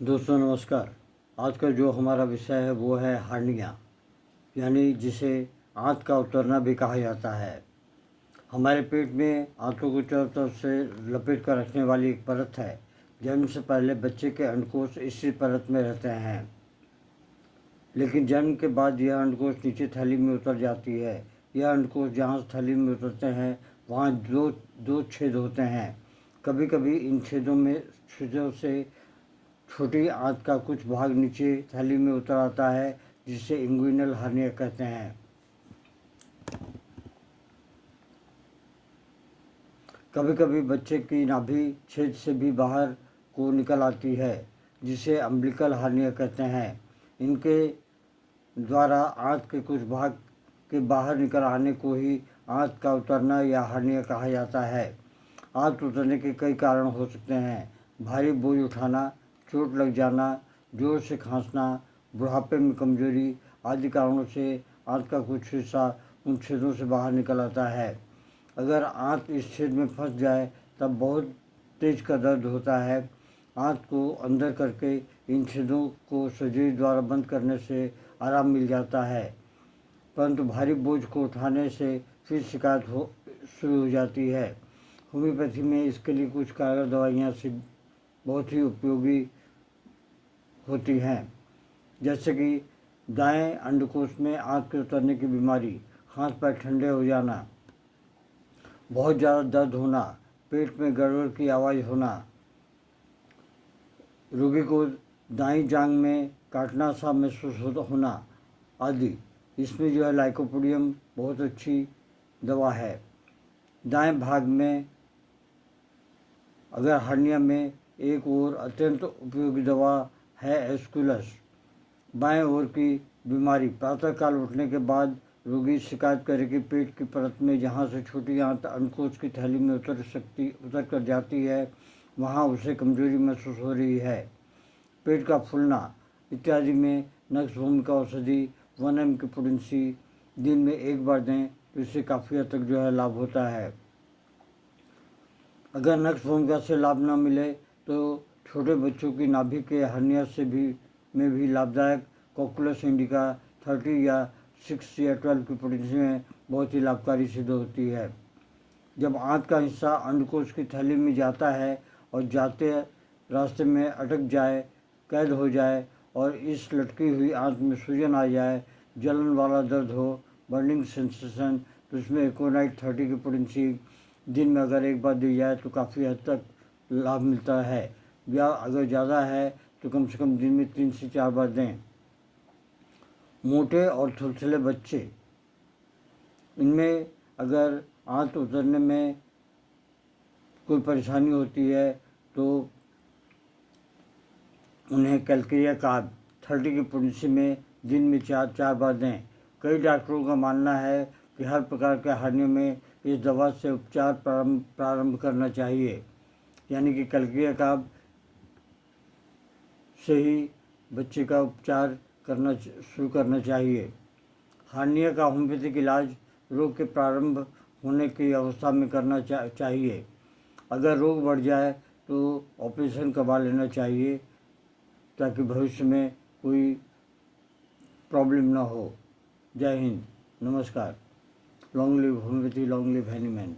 दोस्तों नमस्कार। आज का जो हमारा विषय है वो है हार्निया, यानी जिसे आंत का उतरना भी कहा जाता है। हमारे पेट में आंतों को चारों तरफ से लपेट कर रखने वाली एक परत है। जन्म से पहले बच्चे के अंडकोश इसी परत में रहते हैं, लेकिन जन्म के बाद यह अंडकोश नीचे थैली में उतर जाती है। यह अंडकोश जहाँ थैली में उतरते हैं वहाँ दो दो छेद होते हैं। कभी कभी इन छेदों से छोटी आंत का कुछ भाग नीचे थैली में उतर आता है, जिसे इंग्विनल हार्निया कहते हैं। कभी कभी बच्चे की नाभि छेद से भी बाहर को निकल आती है, जिसे अम्बिलिकल हार्निया कहते हैं। इनके द्वारा आंत के कुछ भाग के बाहर निकल आने को ही आंत का उतरना या हार्निया कहा जाता है। आंत उतरने के कई कारण हो सकते हैं। भारी बोझ उठाना, चोट लग जाना, जोर से खांसना, बुढ़ापे में कमजोरी आदि कारणों से आंत का कुछ हिस्सा उन छेदों से बाहर निकल आता है। अगर आंत इस छेद में फंस जाए तब बहुत तेज का दर्द होता है। आंत को अंदर करके इन छेदों को सर्जरी द्वारा बंद करने से आराम मिल जाता है, परंतु भारी बोझ को उठाने से फिर शिकायत शुरू हो जाती है। होम्योपैथी में इसके लिए कुछ कारगर दवाइयाँ बहुत ही उपयोगी होती हैं, जैसे कि दाएं अंडकोश में आंत के उतरने की बीमारी, हाथ पैर ठंडे हो जाना, बहुत ज़्यादा दर्द होना, पेट में गड़बड़ की आवाज़ होना, रोगी को दाईं जांघ में काटना सा महसूस होना आदि। इसमें जो है लाइकोपोडियम बहुत अच्छी दवा है। दाएं भाग में अगर हार्निया में एक और अत्यंत उपयोगी दवा है एस्कुलस। बाएं ओर की बीमारी, प्रातःकाल उठने के बाद रोगी शिकायत करे कि पेट की परत में जहाँ से छोटी आंत अंडकोश की थैली में उतर कर जाती है वहाँ उसे कमजोरी महसूस हो रही है। पेट का फूलना इत्यादि में नक्सभूमि का औषधि 1 की पोटेंसी दिन में एक बार दें तो इससे काफ़ी हद तक जो है लाभ होता है। अगर नक्सभूमिका से लाभ न मिले तो छोटे बच्चों की नाभि के हार्निया में भी लाभदायक कॉकुलस इंडिका 30 या 6 या 12 की पोटेंसी में बहुत ही लाभकारी सिद्ध होती है। जब आंत का हिस्सा अंडकोश की थैली में जाता है और जाते रास्ते में अटक जाए, कैद हो जाए और इस लटकी हुई आंत में सूजन आ जाए, जलन वाला दर्द हो, बर्निंग सेंसेशन, तो इसमें एकोनाइट 30 की पोटेंसी दिन में अगर एक बार दी जाए तो काफ़ी हद तक लाभ मिलता है, या अगर ज़्यादा है तो कम से कम दिन में 3 से 4 बार दें। मोटे और थुलथुले बच्चे, इनमें अगर आंत उतरने में कोई परेशानी होती है तो उन्हें कैलकेरिया कार्ब 30 की पोटेंसी में दिन में 4 बार दें। कई डॉक्टरों का मानना है कि हर प्रकार के हार्निया में इस दवा से उपचार प्रारंभ करना चाहिए, यानी कि कैलकेरिया कार्ब से ही बच्चे का उपचार शुरू करना चाहिए। हार्निया का होम्योपैथिक इलाज रोग के प्रारंभ होने की अवस्था में करना चाहिए। अगर रोग बढ़ जाए तो ऑपरेशन करवा लेना चाहिए, ताकि भविष्य में कोई प्रॉब्लम ना हो। जय हिंद, नमस्कार। Long live homeopathy, long live Hahnemann.